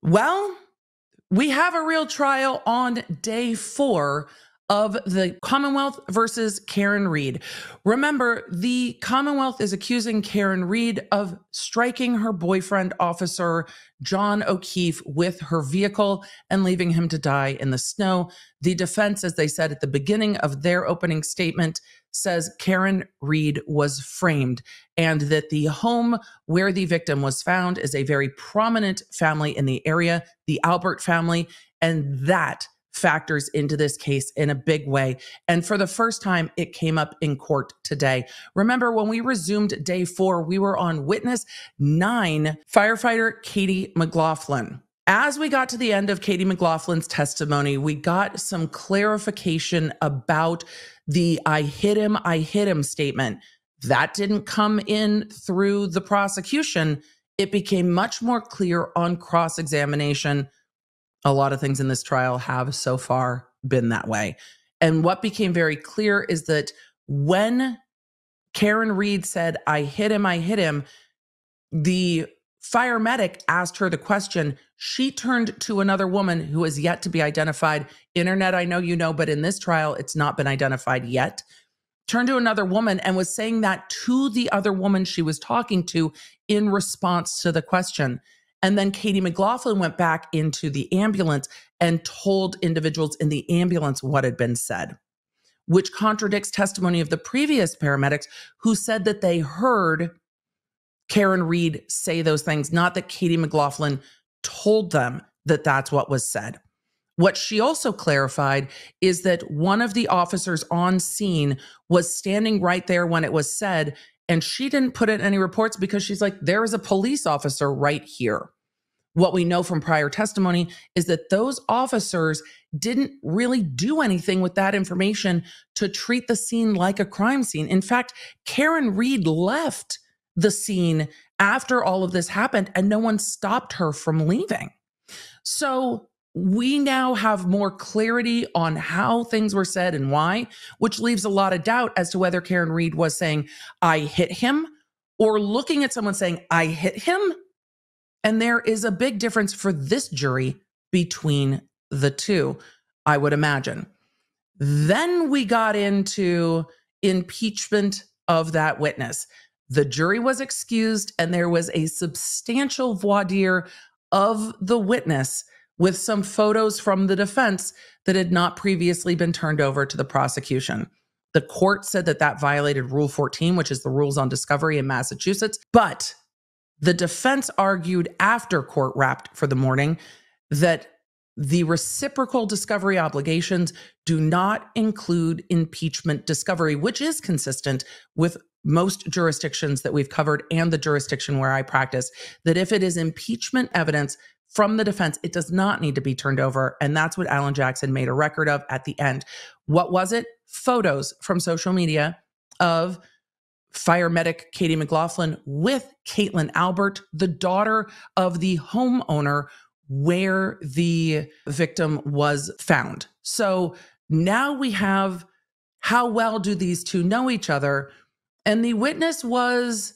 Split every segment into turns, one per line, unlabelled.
Well, we have a real trial on day 4 of the Commonwealth versus Karen Read. Remember, the Commonwealth is accusing Karen Read of striking her boyfriend, Officer John O'Keefe, with her vehicle and leaving him to die in the snow. The defense, as they said at the beginning of their opening statement, says Karen Read was framed and that the home where the victim was found is a very prominent family in the area, the Albert family, and that factors into this case in a big way. And for the first time, it came up in court today. Remember, when we resumed day 4, we were on witness 9, firefighter Katie McLaughlin. As we got to the end of Katie McLaughlin's testimony, we got some clarification about the I hit him statement. That didn't come in through the prosecution. It became much more clear on cross-examination. A lot of things in this trial have so far been that way. And what became very clear is that when Karen Read said, I hit him, the fire medic asked her the question. She turned to another woman who is yet to be identified. Internet, I know you know, but in this trial, it's not been identified yet. Turned to another woman and was saying that to the other woman she was talking to in response to the question. And then Katie McLaughlin went back into the ambulance and told individuals in the ambulance what had been said, which contradicts testimony of the previous paramedics who said that they heard Karen Read say those things, not that Katie McLaughlin told them that that's what was said. What she also clarified is that one of the officers on scene was standing right there when it was said, and she didn't put in any reports because she's like, there is a police officer right here. What we know from prior testimony is that those officers didn't really do anything with that information to treat the scene like a crime scene. In fact, Karen Read left the scene after all of this happened and no one stopped her from leaving. So we now have more clarity on how things were said and why, which leaves a lot of doubt as to whether Karen Read was saying, I hit him, or looking at someone saying, I hit him. And there is a big difference for this jury between the two, I would imagine. Then we got into impeachment of that witness. The jury was excused and there was a substantial voir dire of the witness with some photos from the defense that had not previously been turned over to the prosecution. The court said that that violated Rule 14, which is the rules on discovery in Massachusetts. But the defense argued after court wrapped for the morning that the reciprocal discovery obligations do not include impeachment discovery, which is consistent with most jurisdictions that we've covered and the jurisdiction where I practice, that if it is impeachment evidence from the defense, it does not need to be turned over. And that's what Alan Jackson made a record of at the end. What was it? Photos from social media of fire medic Katie McLaughlin with Caitlin Albert, the daughter of the homeowner where the victim was found. So now we have how well do these two know each other? And the witness was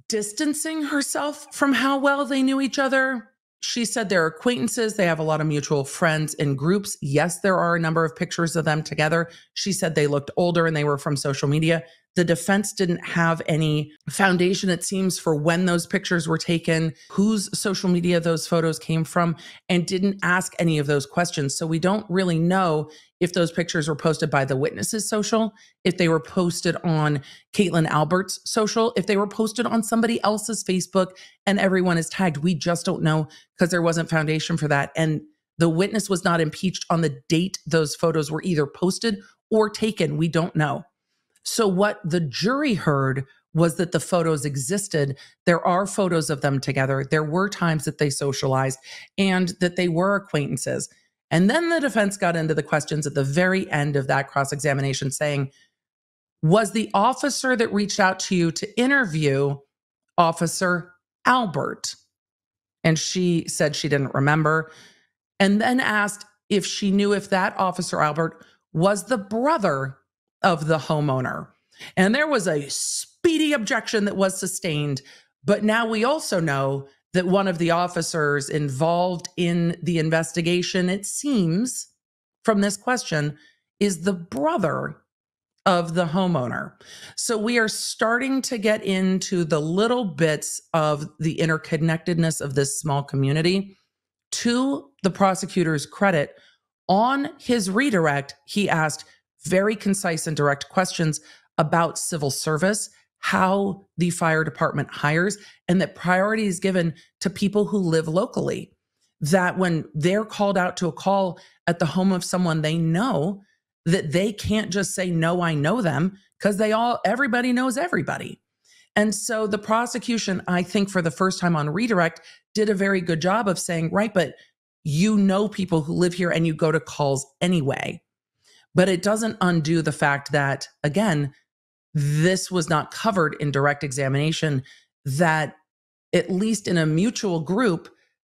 distancing herself from how well they knew each other. She said they're acquaintances. They have a lot of mutual friends in groups. Yes, there are a number of pictures of them together. She said they looked older and they were from social media. The defense didn't have any foundation, it seems, for when those pictures were taken, whose social media those photos came from, and didn't ask any of those questions. So we don't really know if those pictures were posted by the witness's social, if they were posted on Caitlin Albert's social, if they were posted on somebody else's Facebook and everyone is tagged. We just don't know because there wasn't foundation for that. And the witness was not impeached on the date those photos were either posted or taken. We don't know. So what the jury heard was that the photos existed. There are photos of them together. There were times that they socialized and that they were acquaintances. And then the defense got into the questions at the very end of that cross-examination saying, was the officer that reached out to you to interview Officer Albert? And she said she didn't remember. And then asked if she knew if that Officer Albert was the brother of the homeowner. And there was a speedy objection that was sustained. But now we also know that one of the officers involved in the investigation, it seems from this question, is the brother of the homeowner. So we are starting to get into the little bits of the interconnectedness of this small community. To the prosecutor's credit, on his redirect, he asked very concise and direct questions about civil service, how the fire department hires, and that priority is given to people who live locally. That when they're called out to a call at the home of someone they know, that they can't just say, no, I know them, because everybody knows everybody. And so the prosecution, I think for the first time on redirect, did a very good job of saying, right, but you know people who live here and you go to calls anyway. But it doesn't undo the fact that, again, this was not covered in direct examination, that at least in a mutual group,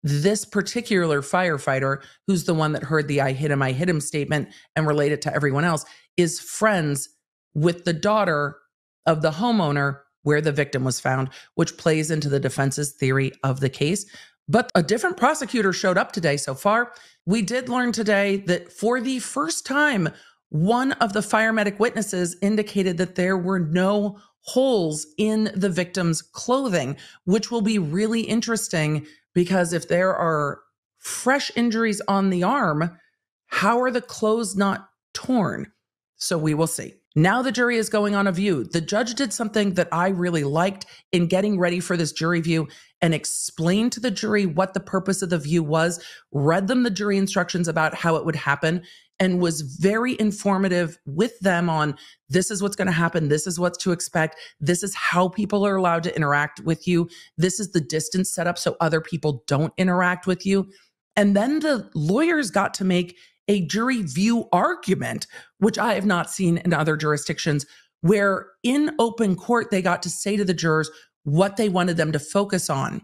this particular firefighter, who's the one that heard the I hit him statement and related to everyone else, is friends with the daughter of the homeowner where the victim was found, which plays into the defense's theory of the case. But a different prosecutor showed up today so far. We did learn today that for the first time, one of the fire medic witnesses indicated that there were no holes in the victim's clothing, which will be really interesting because if there are fresh injuries on the arm, how are the clothes not torn? So we will see. Now the jury is going on a view. The judge did something that I really liked in getting ready for this jury view and explained to the jury what the purpose of the view was, read them the jury instructions about how it would happen, and was very informative with them on this is what's going to happen. This is what's to expect. This is how people are allowed to interact with you. This is the distance set up so other people don't interact with you. And then the lawyers got to make a jury view argument, which I have not seen in other jurisdictions, where in open court, they got to say to the jurors what they wanted them to focus on.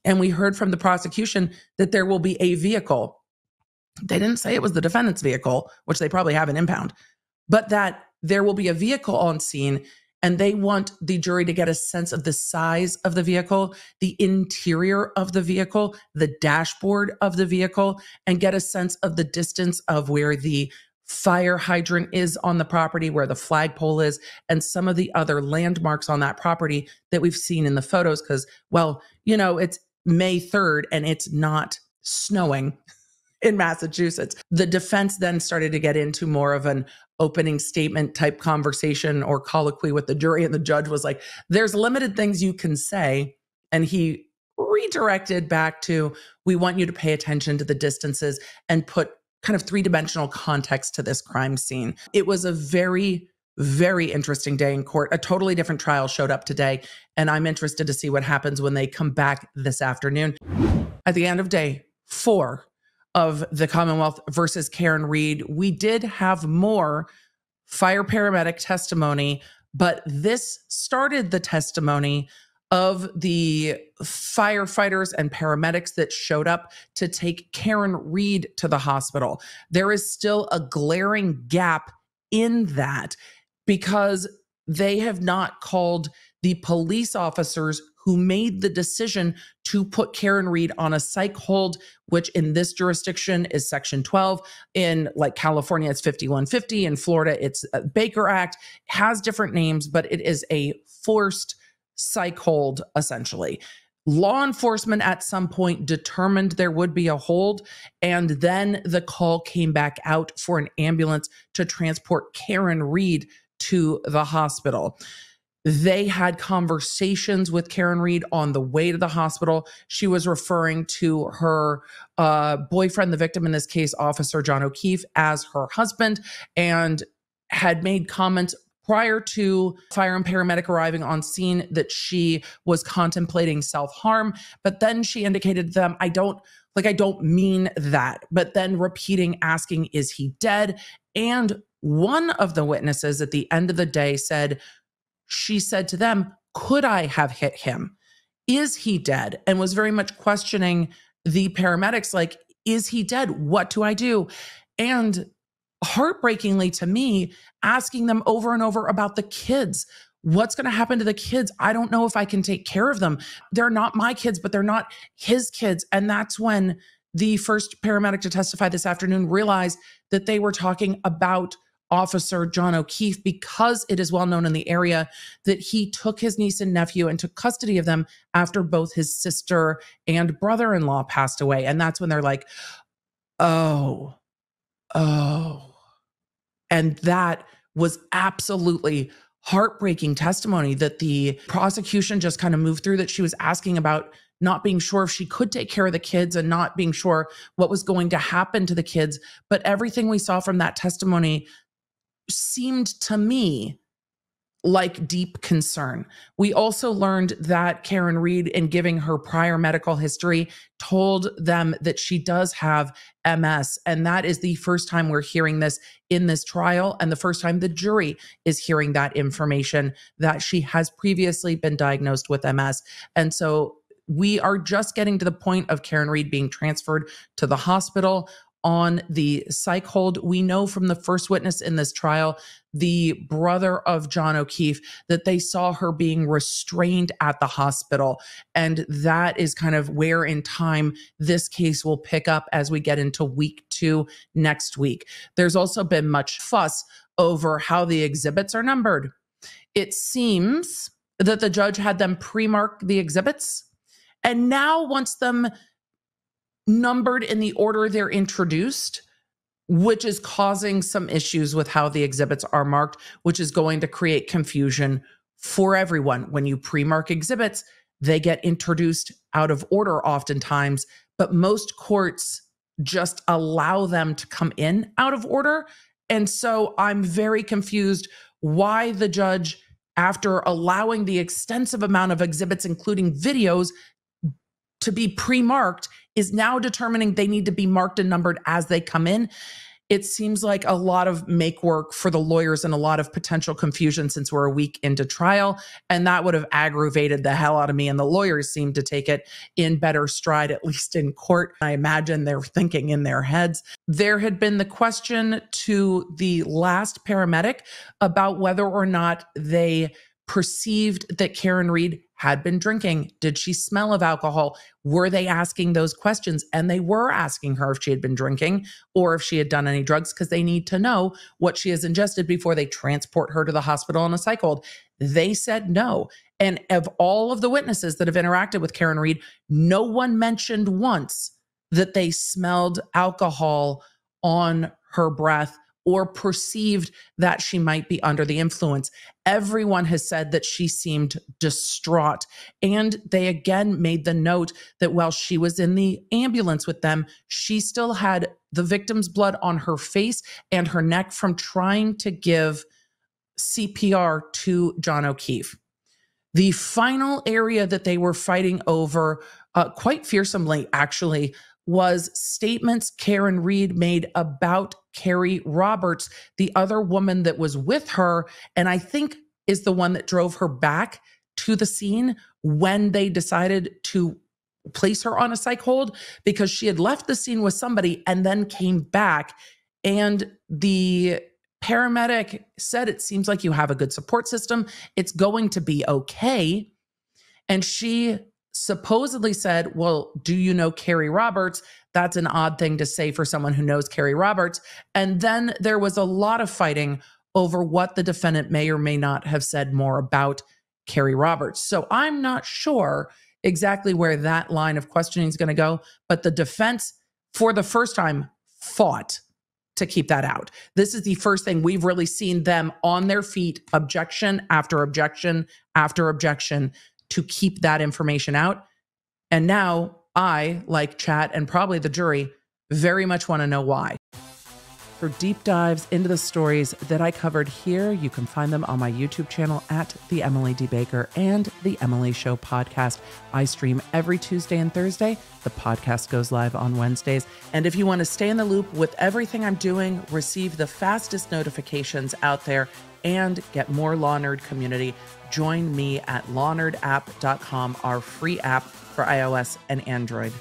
And we heard from the prosecution that there will be a vehicle. They didn't say it was the defendant's vehicle, which they probably have in impound, but that there will be a vehicle on scene, and they want the jury to get a sense of the size of the vehicle, the interior of the vehicle, the dashboard of the vehicle, and get a sense of the distance of where the fire hydrant is on the property, where the flagpole is, and some of the other landmarks on that property that we've seen in the photos. Because, well, it's May 3rd and it's not snowing in Massachusetts. The defense then started to get into more of an opening statement type conversation or colloquy with the jury. And the judge was like, there's limited things you can say. And he redirected back to, we want you to pay attention to the distances and put kind of three-dimensional context to this crime scene. It was a very, very interesting day in court. A totally different trial showed up today. And I'm interested to see what happens when they come back this afternoon. At the end of day 4 of the Commonwealth versus Karen Read, we did have more fire paramedic testimony, but this started the testimony of the firefighters and paramedics that showed up to take Karen Read to the hospital. There is still a glaring gap in that because they have not called the police officers who made the decision to put Karen Read on a psych hold, which in this jurisdiction is Section 12. In California, it's 5150. In Florida, it's Baker Act. Has different names, but it is a forced psych hold, essentially. Law enforcement at some point determined there would be a hold, and then the call came back out for an ambulance to transport Karen Read to the hospital. They had conversations with Karen Read on the way to the hospital. She was referring to her boyfriend, the victim in this case, Officer John O'Keefe, as her husband, and had made comments prior to fire and paramedic arriving on scene that she was contemplating self-harm. But then she indicated to them, I don't mean that. But then repeating, asking, is he dead? And one of the witnesses at the end of the day she said to them, could I have hit him? Is he dead? And was very much questioning the paramedics, like, is he dead? What do I do? And heartbreakingly to me, asking them over and over about the kids. What's going to happen to the kids? I don't know if I can take care of them. They're not my kids, but they're not his kids. And that's when the first paramedic to testify this afternoon realized that they were talking about Officer John O'Keefe, because it is well known in the area that he took his niece and nephew and took custody of them after both his sister and brother-in-law passed away. And that's when they're like, oh. And that was absolutely heartbreaking testimony that the prosecution just kind of moved through, that she was asking about not being sure if she could take care of the kids and not being sure what was going to happen to the kids. But everything we saw from that testimony seemed to me like deep concern. We also learned that Karen Read, in giving her prior medical history, told them that she does have MS. And that is the first time we're hearing this in this trial, and the first time the jury is hearing that information, that she has previously been diagnosed with MS. And so we are just getting to the point of Karen Read being transferred to the hospital on the psych hold. We know from the first witness in this trial, the brother of John O'Keefe, that they saw her being restrained at the hospital. And that is kind of where in time this case will pick up as we get into week 2 next week. There's also been much fuss over how the exhibits are numbered. It seems that the judge had them pre-mark the exhibits and now wants them numbered in the order they're introduced, which is causing some issues with how the exhibits are marked, which is going to create confusion for everyone. When you pre-mark exhibits, they get introduced out of order oftentimes, but most courts just allow them to come in out of order. And so I'm very confused why the judge, after allowing the extensive amount of exhibits, including videos, to be pre-marked, is now determining they need to be marked and numbered as they come in. It seems like a lot of make work for the lawyers and a lot of potential confusion since we're a week into trial. And that would have aggravated the hell out of me. And the lawyers seem to take it in better stride, at least in court. I imagine they're thinking in their heads. There had been the question to the last paramedic about whether or not they perceived that Karen Read had been drinking. Did she smell of alcohol? Were they asking those questions? And they were asking her if she had been drinking or if she had done any drugs, because they need to know what she has ingested before they transport her to the hospital on a psych hold. They said no. And of all of the witnesses that have interacted with Karen Read, no one mentioned once that they smelled alcohol on her breath or perceived that she might be under the influence. Everyone has said that she seemed distraught. And they again made the note that while she was in the ambulance with them, she still had the victim's blood on her face and her neck from trying to give CPR to John O'Keefe. The final area that they were fighting over, quite fearsomely actually, was statements Karen Read made about Carrie Roberts, the other woman that was with her, and I think is the one that drove her back to the scene when they decided to place her on a psych hold, because she had left the scene with somebody and then came back. And the paramedic said, it seems like you have a good support system. It's going to be okay. And she supposedly said, well, do you know Carrie Roberts? That's an odd thing to say for someone who knows Carrie Roberts. And then there was a lot of fighting over what the defendant may or may not have said more about Carrie Roberts. So I'm not sure exactly where that line of questioning is going to go, but the defense, for the first time, fought to keep that out. This is the first thing we've really seen them on their feet, objection after objection after objection, to keep that information out. And now I, like chat and probably the jury, very much want to know why. For deep dives into the stories that I covered here, you can find them on my YouTube channel at The Emily D. Baker and The Emily Show podcast. I stream every Tuesday and Thursday. The podcast goes live on Wednesdays. And if you want to stay in the loop with everything I'm doing, receive the fastest notifications out there, and get more Law Nerd community, join me at lawnerdapp.com, our free app for iOS and Android.